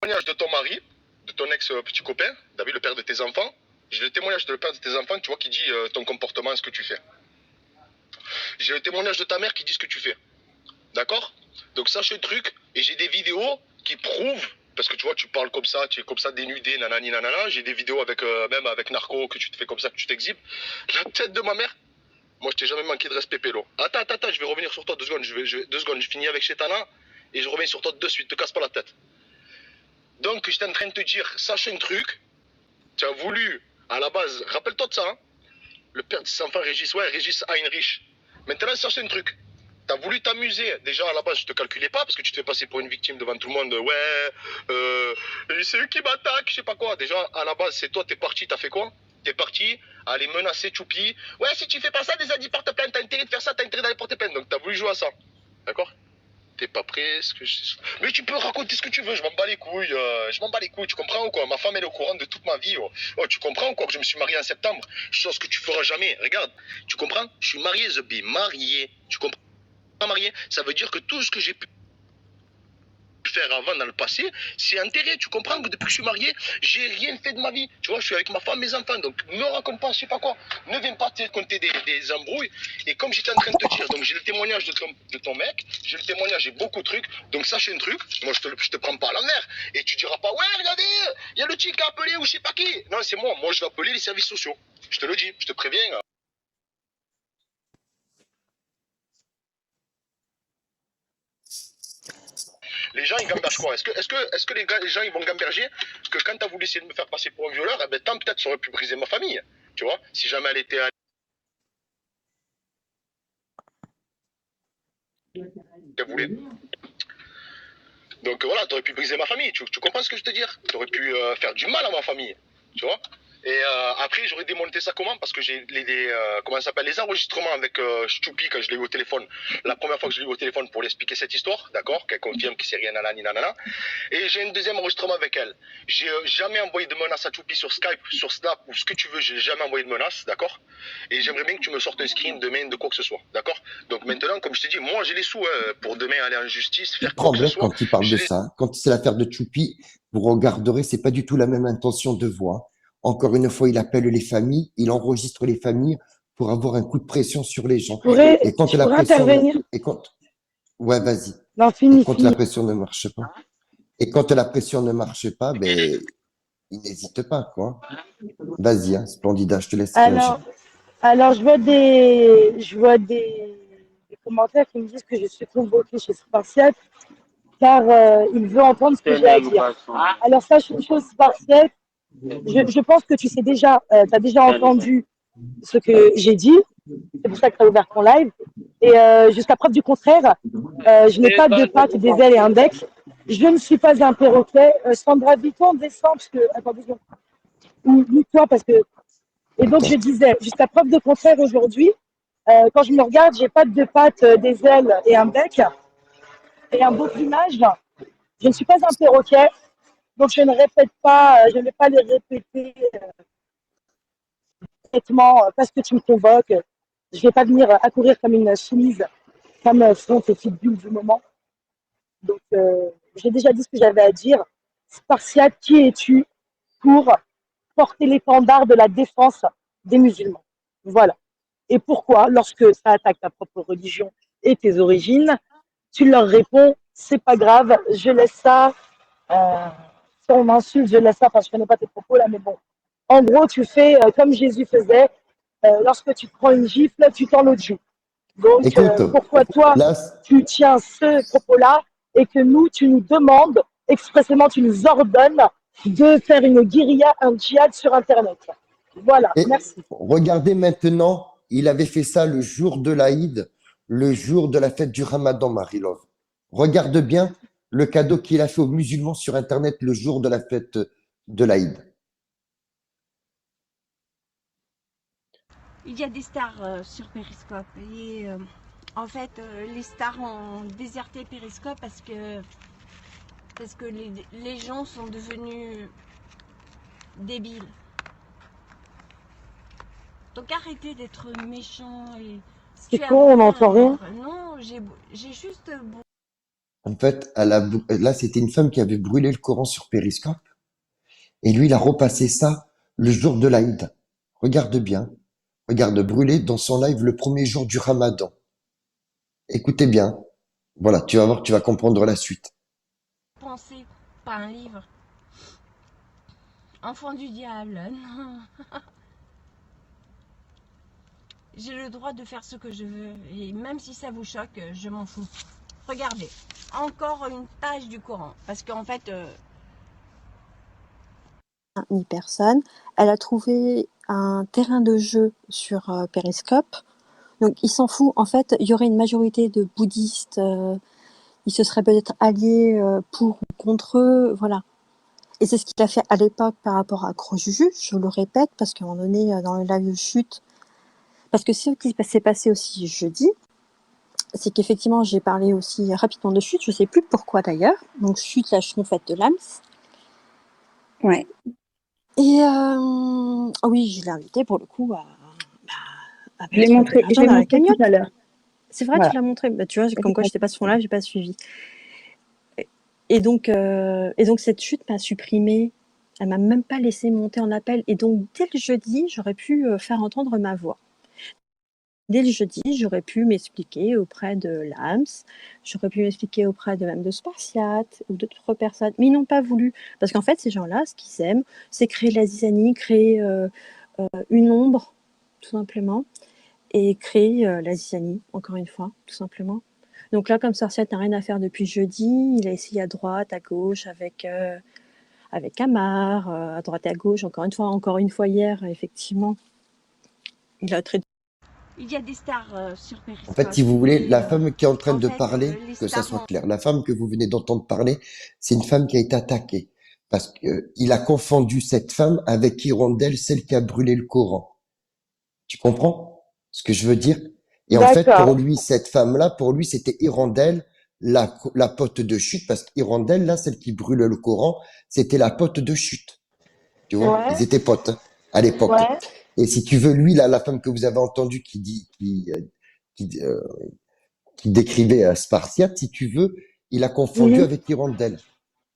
témoignage de ton mari, de ton ex-petit copain, David, le père de tes enfants. J'ai le témoignage de le père de tes enfants, tu vois, qui dit ton comportement, ce que tu fais. J'ai le témoignage de ta mère qui dit ce que tu fais. D'accord? Donc sache un truc, et j'ai des vidéos qui prouvent, parce que tu vois, tu parles comme ça, tu es comme ça dénudé, nanani nanana, j'ai des vidéos avec, même avec Narco, que tu te fais comme ça, que tu t'exhibes. La tête de ma mère, moi je t'ai jamais manqué de respect, Pélo. Attends, je vais revenir sur toi 2 secondes, 2 secondes, je finis avec Chetana, et je reviens sur toi de suite, te casse pas la tête. Donc j'étais en train de te dire, sache un truc, tu as voulu, à la base, rappelle-toi de ça, hein, le père de ses enfants, Régis, ouais, Régis Heinrich. Maintenant, sache un truc. T'as voulu t'amuser. Déjà, à la base, je te calculais pas parce que tu te fais passer pour une victime devant tout le monde. Ouais, c'est eux qui m'attaquent, je sais pas quoi. Déjà, à la base, c'est toi, t'es parti, t'as fait quoi? T'es parti à aller menacer Choupi. Ouais, si tu fais pas ça, des adits portent plainte, t'as intérêt de faire ça, t'as intérêt d'aller porter plainte. Donc, t'as voulu jouer à ça. D'accord? T'es pas prêt, mais tu peux raconter ce que tu veux, je m'en bats les couilles, tu comprends ou quoi? Ma femme elle est au courant de toute ma vie, oh. Oh, tu comprends ou quoi que je me suis marié en septembre? Chose que tu feras jamais, regarde, tu comprends? Je suis marié, The Bee, marié, tu comprends? Pas marié, ça veut dire que tout ce que j'ai pu faire avant dans le passé, c'est enterré, tu comprends que depuis que je suis marié, j'ai rien fait de ma vie, tu vois, je suis avec ma femme, mes enfants, donc ne raconte pas, je sais pas quoi, ne viens pas te compter des embrouilles, et comme j'étais en train de te dire, donc j'ai le témoignage de ton mec, j'ai le témoignage, j'ai beaucoup de trucs, donc sache un truc, moi je te prends pas à l'envers, et tu diras pas, ouais, regardez, il y a le type qui a appelé ou je sais pas qui, non, c'est moi je vais appeler les services sociaux, je te le dis, je te préviens. Les gens, ils gambergent quoi? Est-ce que les gens, ils vont gamberger? Parce que quand t'as voulu essayer de me faire passer pour un violeur, eh ben, tant peut-être ça aurait pu briser ma famille. Tu vois? Si jamais elle était à... qu'elle voulait. Donc voilà, t'aurais pu briser ma famille. Tu comprends ce que je te dire? T'aurais pu faire du mal à ma famille. Tu vois? Et après, j'aurais démonté ça comment? Parce que j'ai comment ça s'appelle, les enregistrements avec Choupi quand je l'ai eu au téléphone. La première fois que je l'ai eu au téléphone pour lui expliquer cette histoire, d'accord? Qu'elle confirme qu'il sait rien nanani nanana. Et j'ai un deuxième enregistrement avec elle. J'ai jamais envoyé de menace à Choupi sur Skype, sur Snap ou ce que tu veux. J'ai jamais envoyé de menace, d'accord? Et j'aimerais bien que tu me sortes un screen demain de quoi que ce soit, d'accord? Donc maintenant, comme je te dis, moi j'ai les sous pour demain aller en justice, Il faire quoi que ce tremble soit. quand il parle de ça. Quand c'est l'affaire de Choupi, vous regarderez, c'est pas du tout la même intention de voix. Encore une fois, il appelle les familles, il enregistre les familles pour avoir un coup de pression sur les gens. Et quand Je la pourrais pression, intervenir? et quand, ouais, vas-y. Non, Et fini, quand la fini. pression ne marche pas, et quand la pression ne marche pas, ben, il n'hésite pas, quoi. Vas-y, hein, Splendida, je te laisse réagir. Alors, je vois des commentaires qui me disent que je suis convoquée chez Spartiate car il veut entendre ce que j'ai à dire. Alors, sache une chose, Spartiate, je pense que tu sais déjà, tu as déjà entendu ce que j'ai dit. C'est pour ça que tu as ouvert ton live. Et jusqu'à preuve du contraire, je n'ai pas deux pattes, des ailes et un bec. Je ne suis pas un perroquet. Sandra Vuitton descend, parce que, attends 2 secondes. Ou toi, parce que. Et donc, je disais, jusqu'à preuve de contraire aujourd'hui, quand je me regarde, j'ai pas deux pattes, des ailes et un bec et un beau plumage. Je ne suis pas un perroquet, donc je ne répète pas, je ne vais pas les répéter parce que tu me convoques. Je ne vais pas venir accourir comme une soumise, comme font ces pitbulls du moment. Donc, j'ai déjà dit ce que j'avais à dire. Spartiate, qui es-tu pour porter l'étendard de la défense des musulmans? Voilà. Et pourquoi, lorsque ça attaque ta propre religion et tes origines, tu leur réponds, c'est pas grave, je laisse ça, si on m'insulte, je laisse ça, parce que je connais pas tes propos là, mais bon. En gros, tu fais comme Jésus faisait, lorsque tu prends une gifle, tu tends l'autre joue. Donc, Écoute, pourquoi toi, là, tu tiens ce propos-là et que nous, tu nous demandes, expressément, tu nous ordonnes de faire une guérilla, un djihad sur Internet. Voilà, et merci. regardez maintenant, il avait fait ça le jour de l'Aïd, le jour de la fête du Ramadan, Marilov. Regarde bien le cadeau qu'il a fait aux musulmans sur Internet le jour de la fête de l'Aïd. Il y a des stars sur Periscope et en fait les stars ont déserté Periscope parce que les gens sont devenus débiles. Donc arrêtez d'être méchants et C'est con, on n'entend rien. Non, j'ai juste En fait, là, c'était une femme qui avait brûlé le Coran sur Périscope. Et lui, il a repassé ça le jour de l'Aïd. Regarde bien. Regarde, brûler dans son live le premier jour du Ramadan. Écoutez bien. Voilà, tu vas voir, tu vas comprendre la suite. Penser, pas un livre. Enfant du diable, non. J'ai le droit de faire ce que je veux. Et même si ça vous choque, je m'en fous. Regardez, encore une page du Coran. Parce qu'en fait, ni personne. Elle a trouvé un terrain de jeu sur Periscope. Donc il s'en fout. En fait, il y aurait une majorité de bouddhistes. Ils se seraient peut-être alliés pour ou contre eux. Voilà. Et c'est ce qu'il a fait à l'époque par rapport à Crojuju. Je le répète parce qu'à un moment donné, dans le live de chute, parce que ce qui s'est passé aussi jeudi, c'est qu'effectivement, j'ai parlé aussi rapidement de chute. Je sais plus pourquoi d'ailleurs. Donc chute, la schtroumpfette de Lams. Ouais. Et oui, je l'ai invité pour le coup à Je l'ai montré dans la cagnotte. tout à l'heure. C'est vrai, Voilà. tu l'as montré. Bah, tu vois, comme quoi j'étais pas sur son live, j'ai pas suivi. Et donc cette chute m'a supprimée. Elle m'a même pas laissé monter en appel. Et donc dès le jeudi, j'aurais pu faire entendre ma voix. Dès le jeudi, j'aurais pu m'expliquer auprès de l'AMS, j'aurais pu m'expliquer auprès de même de Spartiate ou d'autres personnes, mais ils n'ont pas voulu. Parce qu'en fait, ces gens-là, ce qu'ils aiment, c'est créer de la zizanie, créer une ombre, tout simplement, et créer la zizanie, encore une fois, tout simplement. Donc là, comme Spartiate n'a rien à faire depuis jeudi, il a essayé à droite, à gauche, avec Amar, à droite et à gauche, encore une fois hier, effectivement, il a traité. il y a des stars sur En Periscope. fait, si vous voulez, la femme qui est en train en de fait, parler, les que ça stars soit ont- clair, la femme que vous venez d'entendre parler, c'est une femme qui a été attaquée. Parce que il a confondu cette femme avec Hirondelle, celle qui a brûlé le Coran. Tu comprends ce que je veux dire? Et en fait, pour D'accord. lui, cette femme-là, pour lui, c'était Hirondelle, la pote de chute, parce qu'Hirondelle, là, celle qui brûle le Coran, c'était la pote de chute. Tu vois? Ouais, Ils étaient potes, hein, à l'époque. ouais. Et si tu veux, lui, là, la femme que vous avez entendue qui, qui décrivait Spartiate, si tu veux, il a confondu Mhm. avec Hirondelle.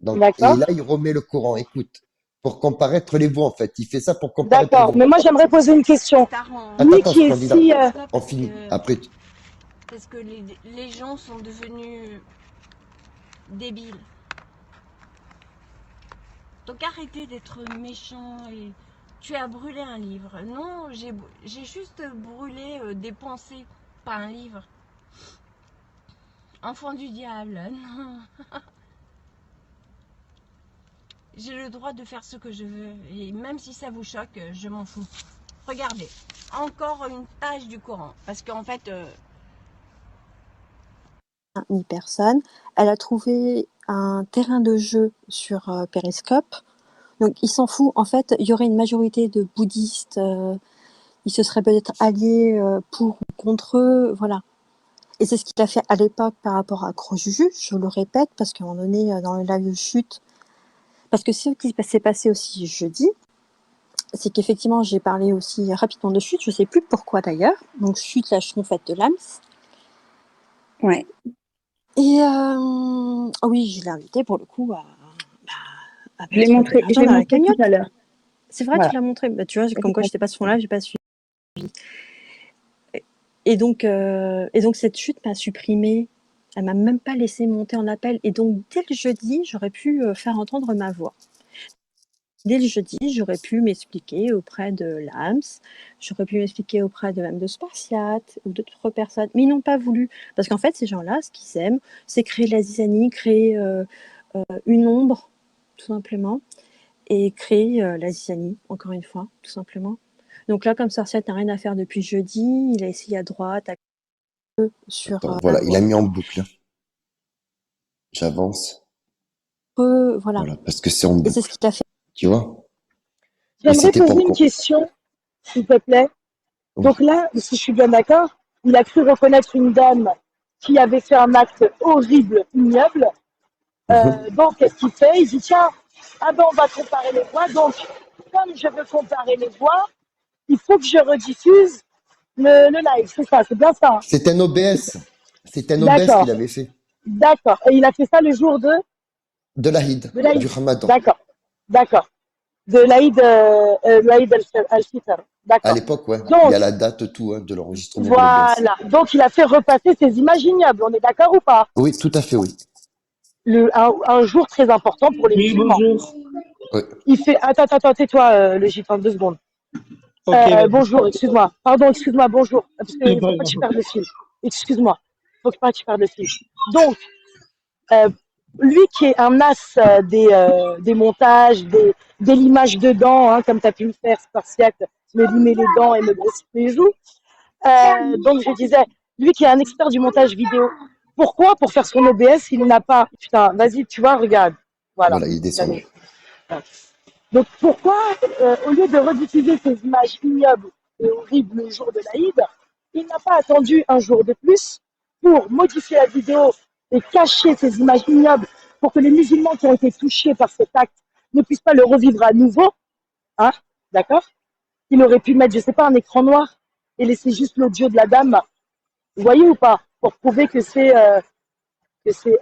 Donc, et D'accord. là, il remet le Coran. Écoute, pour comparaître les voix, en fait. Il fait ça pour comparaître les D'accord. voix. Mais moi, j'aimerais poser une question. stars ont Attends, Lui attends, qui est Scandina, si... Periscope on finit. Après, parce que les gens sont devenus débiles. Donc arrêtez d'être méchant et tu as brûlé un livre. Non, j'ai juste brûlé des pensées, pas un livre. Enfant du diable, non. J'ai le droit de faire ce que je veux. Et même si ça vous choque, je m'en fous. Regardez, encore une page du Coran. Parce qu'en fait, Ni personne. Elle a trouvé un terrain de jeu sur Periscope. Donc il s'en fout. En fait, il y aurait une majorité de bouddhistes. Ils se seraient peut-être alliés pour ou contre eux. Voilà. Et c'est ce qu'il a fait à l'époque par rapport à Crojuju. Je le répète parce qu'à un moment donné, dans le live de chute, parce que ce qui s'est passé aussi jeudi, c'est qu'effectivement, j'ai parlé aussi rapidement de chute. Je sais plus pourquoi d'ailleurs. Donc chute, la schtroumpfette de Lams. Ouais. Et oui, je l'ai invité pour le coup Je l'ai montré dans la cagnotte. tout à l'heure. C'est vrai, Voilà. tu l'as montré. Bah, tu vois, comme quoi j'étais pas sur son live, j'ai pas suivi. Et donc cette chute m'a supprimée. Elle m'a même pas laissé monter en appel. Et donc dès le jeudi, j'aurais pu faire entendre ma voix. Dès le jeudi, j'aurais pu m'expliquer auprès de l'AMS, j'aurais pu m'expliquer auprès de même de Spartiate ou d'autres personnes, mais ils n'ont pas voulu. Parce qu'en fait, ces gens-là, ce qu'ils aiment, c'est créer de la zizanie, créer une ombre, tout simplement, et créer la zizanie, encore une fois, tout simplement. Donc là, comme Spartiate n'a rien à faire depuis jeudi, il a essayé à droite, à gauche, sur attends, voilà, il a mis en boucle. J'avance. voilà. Voilà, parce que c'est en Et c'est ce boucle. qu'il a fait. Tu vois? Et J'aimerais c'était poser pour une quoi? question, s'il te plaît. Oui. Donc là, si je suis bien d'accord, il a cru reconnaître une dame qui avait fait un acte horrible, ignoble. Donc, qu'est-ce qu'il fait? Il dit, tiens, ah ben, on va comparer les voix. Donc, comme je veux comparer les voix, il faut que je rediffuse le live. C'est ça, c'est bien ça, hein. C'est un OBS. C'est un OBS D'accord. qu'il avait fait. D'accord. Et il a fait ça le jour De l'Aïd, de l'Aïd. du Ramadan. D'accord. D'accord. De l'Aïd al-Fitr. À D'accord. l'époque, ouais. Il y Donc, a la date, tout, hein, de l'enregistrement de l'OBS. voilà. Donc, il a fait repasser ces images ignobles. On est d'accord ou pas? Oui, tout à fait, oui. Un jour très important pour les Oui, musulmans. bonjour. Oui. Il fait. Attends, tais-toi, le gîte, en 2 secondes. Ok, vas-y. Bonjour, excuse-moi. Pardon, excuse-moi, bonjour. Parce C'est qu'il pas faut pas que tu grave. perdes le fil. Excuse-moi. Faut pas que tu perdes le fil. Donc, euh, lui qui est un as des montages, des limages de dents, hein, comme tu as pu me faire, Spartiate, me limer les dents et me grossir les joues. Donc, je disais, lui qui est un expert du montage vidéo, pourquoi, pour faire son OBS, il n'a pas. Putain, vas-y, tu vois, regarde. Voilà. Voilà, il est descendu. Donc pourquoi, au lieu de rediffuser ces images ignobles et horribles le jour de l'Aïd, il n'a pas attendu un jour de plus pour modifier la vidéo et cacher ces images ignobles pour que les musulmans qui ont été touchés par cet acte ne puissent pas le revivre à nouveau, hein, d'accord? Il aurait pu mettre, je sais pas, un écran noir et laisser juste l'audio de la dame, vous voyez ou pas, pour prouver que c'est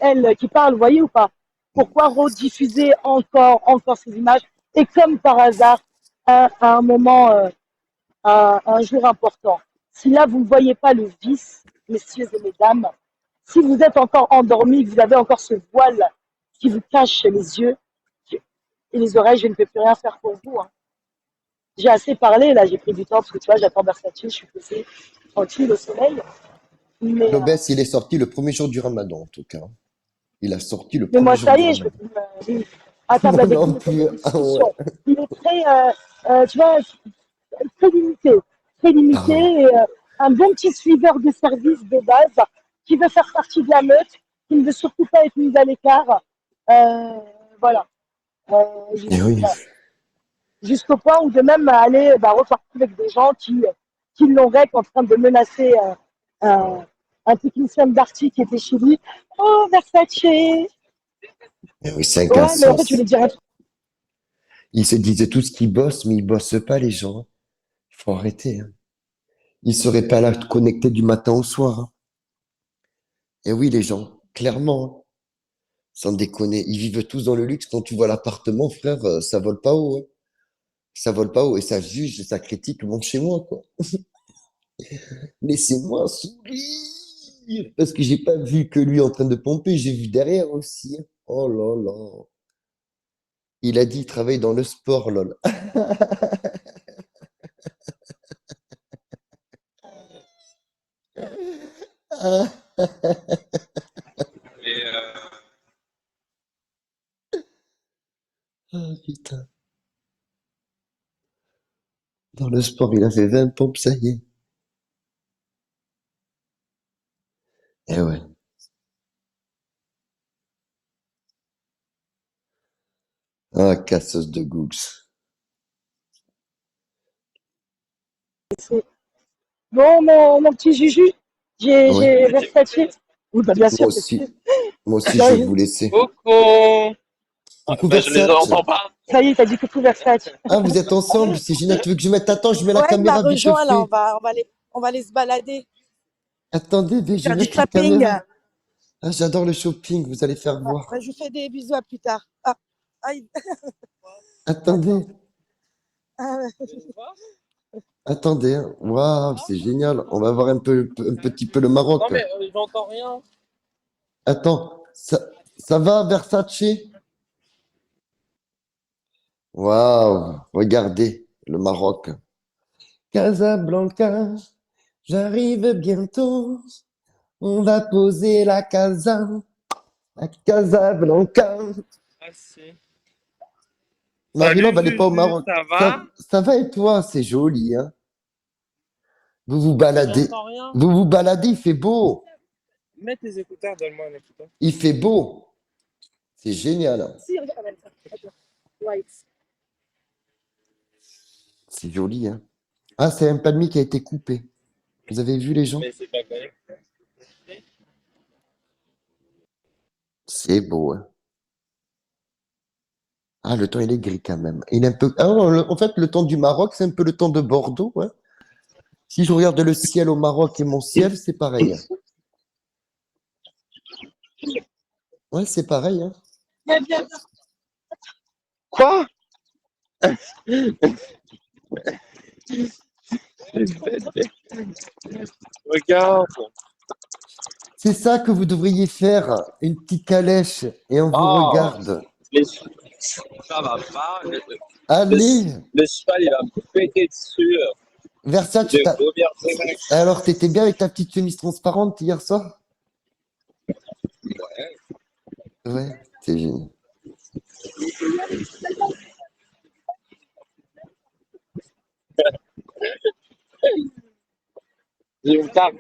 elle qui parle, vous voyez ou pas? Pourquoi rediffuser encore ces images? Et comme par hasard, à un moment, un jour important. Si là, vous ne voyez pas le vice, messieurs et mesdames, si vous êtes encore endormis, que vous avez encore ce voile qui vous cache les yeux et les oreilles, je ne peux plus rien faire pour vous, hein. J'ai assez parlé, là, j'ai pris du temps parce que tu vois, j'attends Versace, je suis posée tranquille au soleil. Mais, L'OBS, il est sorti le premier jour du Ramadan, en tout cas. Il a sorti le mais premier moi, jour ça du y est, je peux Ramadan. plus oui, à table Moi avec non lui, il plus. y a une Ah ouais. discussion. Il est très, tu vois, très limité. Très Ah limité ouais. et un bon petit suiveur de service de base qui veut faire partie de la meute, qui ne veut surtout pas être mis à l'écart. Euh, voilà. Et oui. Voilà. Jusqu'au point où de même aller repartir avec des gens qui l'auraient en train de menacer un technicien d'Arty qui était chez lui. Oh, Versace! Ouais, Et oui, c'est un mais en fait, je cassos. voulais dire un truc. Ils se disaient tous qu'ils bossent, mais ils bossent pas, les gens. Il faut arrêter, hein. Ils seraient pas là connectés du matin au soir, hein. Et oui, les gens, clairement, hein. Sans déconner, ils vivent tous dans le luxe. Quand tu vois l'appartement, frère, ça vole pas haut, hein. Ça vole pas haut et ça juge, ça critique mon chez moi, quoi. Laissez-moi sourire. Parce que j'ai pas vu que lui en train de pomper, j'ai vu derrière aussi, hein. Oh là là. Il a dit il travaille dans le sport, lol. Ah, ah, putain. Dans le sport, il a fait 20 pompes, ça y est. Eh ouais. Ah, casseuse de Googs. Bon, mon petit Juju, Oui, j'ai Versace. Oui, bah, bien moi sûr que si. aussi. Moi aussi, je vais Non, vous laisser. Coucou. Coucou Ben, je les Versace. entends pas. ça y est, t'as dit coucou Versace. Ah, vous êtes ensemble, c'est génial. Tu veux que je mette... Attends, je mets la Ouais, il m'a caméra vite rejoint là, fait. on va aller se balader, Attendez, je vais faire du mettre la shopping. caméra. Ah, j'adore le shopping, vous allez faire voir. Ouais, je vous fais des bisous à plus tard. Ah, aïe. Attendez, Ah, ouais. attendez, hein. Waouh, c'est génial. On va voir un petit peu le Maroc. Non, mais j'entends rien. Attends, ça va, Versace? Waouh, regardez le Maroc. Casablanca, j'arrive bientôt. On va poser la casa à Casablanca. Ah, si. Marie-Laure, Salut elle n'est pas au Juju, Maroc. ça va? Ça va et toi? C'est joli, hein? Vous vous baladez. J'entends rien. Vous vous baladez, il fait beau. Mets tes écouteurs, donne-moi un écouteur. Il fait beau. C'est génial, hein. Si, regarde, attends. White. C'est joli, hein? Ah, c'est un palmier qui a été coupé. Vous avez vu les gens? Mais c'est pas connecté. C'est beau, hein? Ah, le temps, il est gris quand même. Il est un peu... Ah, en fait, le temps du Maroc, c'est un peu le temps de Bordeaux, hein? Si je regarde le ciel au Maroc et mon ciel, c'est pareil, hein. Ouais, c'est pareil, hein. Viens, viens, viens. Quoi? Regarde. C'est ça que vous devriez faire, une petite calèche, et on vous Oh, regarde. mais ça va pas. Allez, Le cheval, il va me péter dessus. Versa, Je vais vomir. Alors, t'étais bien avec ta petite chemise transparente hier soir? Ouais, c'est génial. J'ai une table.